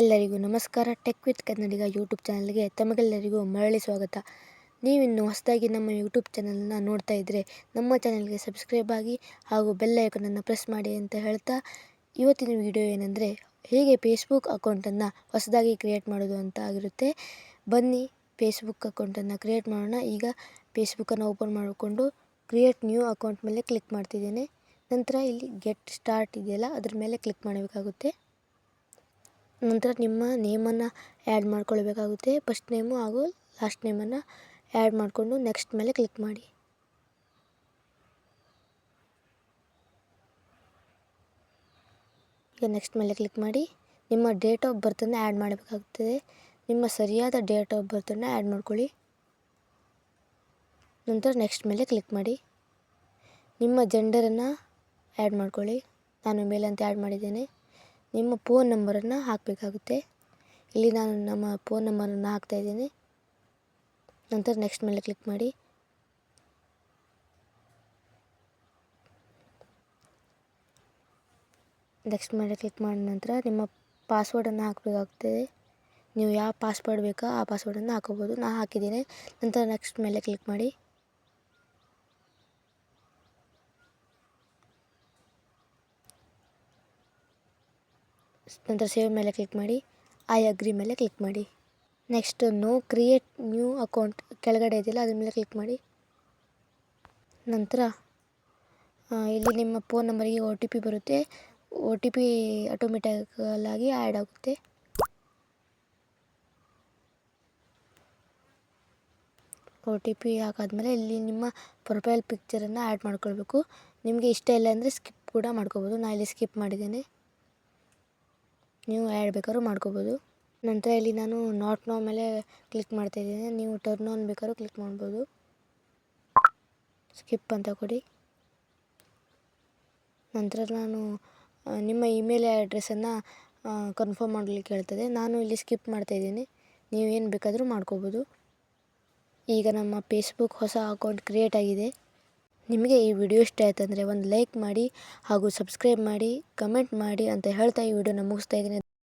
ಎಲ್ಲರಿಗೂ ನಮಸ್ಕಾರ. Tech with Kannadiga YouTube ಚಾನಲ್ಗೆ ತಮಗೆಲ್ಲರಿಗೂ ಮರಳಿ ಸ್ವಾಗತ. ನೀವಿನ್ನು ಹೊಸದಾಗಿ ನಮ್ಮ ಯೂಟ್ಯೂಬ್ ಚಾನಲ್ನ ನೋಡ್ತಾ ಇದ್ದರೆ ನಮ್ಮ ಚಾನಲ್ಗೆ ಸಬ್ಸ್ಕ್ರೈಬ್ ಆಗಿ ಹಾಗೂ ಬೆಲ್ ಐಕನನ್ನು ಪ್ರೆಸ್ ಮಾಡಿ ಅಂತ ಹೇಳ್ತಾ, ಇವತ್ತಿನ ವಿಡಿಯೋ ಏನೆಂದರೆ ಹೇಗೆ ಫೇಸ್ಬುಕ್ ಅಕೌಂಟನ್ನು ಹೊಸದಾಗಿ ಕ್ರಿಯೇಟ್ ಮಾಡೋದು ಅಂತ ಆಗಿರುತ್ತೆ. ಬನ್ನಿ ಫೇಸ್ಬುಕ್ ಅಕೌಂಟನ್ನು ಕ್ರಿಯೇಟ್ ಮಾಡೋಣ. ಈಗ ಫೇಸ್ಬುಕ್ಕನ್ನು ಓಪನ್ ಮಾಡಿಕೊಂಡು ಕ್ರಿಯೇಟ್ ನ್ಯೂ ಅಕೌಂಟ್ ಮೇಲೆ ಕ್ಲಿಕ್ ಮಾಡ್ತಿದ್ದೇನೆ. ನಂತರ ಇಲ್ಲಿ ಗೆಟ್ ಸ್ಟಾರ್ಟ್ ಇದೆಯಲ್ಲ, ಅದ್ರ ಮೇಲೆ ಕ್ಲಿಕ್ ಮಾಡಬೇಕಾಗುತ್ತೆ. ನಂತರ ನಿಮ್ಮ ನೇಮನ್ನು ಆ್ಯಡ್ ಮಾಡ್ಕೊಳ್ಬೇಕಾಗುತ್ತೆ. ಫಸ್ಟ್ ನೇಮು ಹಾಗೂ ಲಾಸ್ಟ್ ನೇಮನ್ನು ಆ್ಯಡ್ ಮಾಡಿಕೊಂಡು ನೆಕ್ಸ್ಟ್ ಮೇಲೆ ಕ್ಲಿಕ್ ಮಾಡಿ. ಈಗ ನೆಕ್ಸ್ಟ್ ಮೇಲೆ ಕ್ಲಿಕ್ ಮಾಡಿ ನಿಮ್ಮ ಡೇಟ್ ಆಫ್ ಬರ್ತನ್ನು ಆ್ಯಡ್ ಮಾಡಬೇಕಾಗುತ್ತದೆ. ನಿಮ್ಮ ಸರಿಯಾದ ಡೇಟ್ ಆಫ್ ಬರ್ತನ್ನು ಆ್ಯಡ್ ಮಾಡ್ಕೊಳ್ಳಿ. ನಂತರ ನೆಕ್ಸ್ಟ್ ಮೇಲೆ ಕ್ಲಿಕ್ ಮಾಡಿ. ನಿಮ್ಮ ಜೆಂಡರನ್ನು ಆ್ಯಡ್ ಮಾಡ್ಕೊಳ್ಳಿ. ನಾನು ಮೇಲ್ ಅಂತ ಆ್ಯಡ್ ಮಾಡಿದ್ದೇನೆ. ನಿಮ್ಮ ಫೋನ್ ನಂಬರನ್ನು ಹಾಕಬೇಕಾಗುತ್ತೆ. ಇಲ್ಲಿ ನಾನು ನಮ್ಮ ಫೋನ್ ನಂಬರನ್ನು ಹಾಕ್ತಾಯಿದ್ದೇನೆ. ನಂತರ ನೆಕ್ಸ್ಟ್ ಮೇಲೆ ಕ್ಲಿಕ್ ಮಾಡಿ. ನೆಕ್ಸ್ಟ್ ಮೇಲೆ ಕ್ಲಿಕ್ ಮಾಡಿದ ನಂತರ ನಿಮ್ಮ ಪಾಸ್ವರ್ಡನ್ನು ಹಾಕಬೇಕಾಗುತ್ತದೆ. ನೀವು ಯಾವ ಪಾಸ್ವರ್ಡ್ ಬೇಕೋ ಆ ಪಾಸ್ವರ್ಡನ್ನು ಹಾಕೋಬೋದು. ನಾನು ಹಾಕಿದ್ದೇನೆ. ನಂತರ ನೆಕ್ಸ್ಟ್ ಮೇಲೆ ಕ್ಲಿಕ್ ಮಾಡಿ. ನಂತರ ಸೇವ್ ಮೇಲೆ ಕ್ಲಿಕ್ ಮಾಡಿ. ಐ ಅಗ್ರಿ ಮೇಲೆ ಕ್ಲಿಕ್ ಮಾಡಿ. Next no create new account ಕೆಳಗಡೆ ಇದೆಯಲ್ಲ, ಅದ್ರ ಮೇಲೆ ಕ್ಲಿಕ್ ಮಾಡಿ. ನಂತರ ಇಲ್ಲಿ ನಿಮ್ಮ ಫೋನ್ ನಂಬರಿಗೆ OTP ಬರುತ್ತೆ. OTP ಆಟೋಮೆಟಿಕಲಾಗಿ ಆ್ಯಡ್ ಆಗುತ್ತೆ. OTP ಹಾಕಾದ್ಮೇಲೆ ಇಲ್ಲಿ ನಿಮ್ಮ ಪ್ರೊಫೈಲ್ ಪಿಕ್ಚರನ್ನು ಆ್ಯಡ್ ಮಾಡ್ಕೊಳ್ಬೇಕು. ನಿಮಗೆ ಇಷ್ಟ ಇಲ್ಲ ಅಂದರೆ ಸ್ಕಿಪ್ ಕೂಡ ಮಾಡ್ಕೋಬೋದು. ನಾನು ಇಲ್ಲಿ ಸ್ಕಿಪ್ ಮಾಡಿದ್ದೇನೆ. ನೀವು ಆ್ಯಡ್ ಬೇಕಾದ್ರೂ ಮಾಡ್ಕೋಬೋದು. ನಂತರ ಇಲ್ಲಿ ನಾನು ನಾಟ್ ನೋ ಮೇಲೆ ಕ್ಲಿಕ್ ಮಾಡ್ತಾಯಿದ್ದೇನೆ. ನೀವು ಟರ್ನ್ ಆನ್ ಬೇಕಾದ್ರೂ ಕ್ಲಿಕ್ ಮಾಡ್ಬೋದು. ಸ್ಕಿಪ್ ಅಂತ ಕೊಡಿ. ನಂತರ ನಾನು ನಿಮ್ಮ ಇಮೇಲ್ ಅಡ್ರೆಸ್ಸನ್ನು ಕನ್ಫರ್ಮ್ ಮಾಡಲಿಕ್ಕೆ ಹೇಳ್ತದೆ. ನಾನು ಇಲ್ಲಿ ಸ್ಕಿಪ್ ಮಾಡ್ತಾಯಿದ್ದೀನಿ. ನೀವೇನು ಬೇಕಾದರೂ ಮಾಡ್ಕೋಬೋದು. ಈಗ ನಮ್ಮ ಫೇಸ್ಬುಕ್ ಹೊಸ ಅಕೌಂಟ್ ಕ್ರಿಯೇಟ್ ಆಗಿದೆ. ನಿಮಗೆ ಈ ವಿಡಿಯೋ ಇಷ್ಟ ಆಯ್ತಂದರೆ ಒಂದು ಲೈಕ್ ಮಾಡಿ ಹಾಗೂ ಸಬ್ಸ್ಕ್ರೈಬ್ ಮಾಡಿ, ಕಮೆಂಟ್ ಮಾಡಿ ಅಂತ ಹೇಳ್ತಾ ಈ ವಿಡಿಯೋನ ಮುಗಿಸ್ತಾ ಇದ್ದೀನಿ.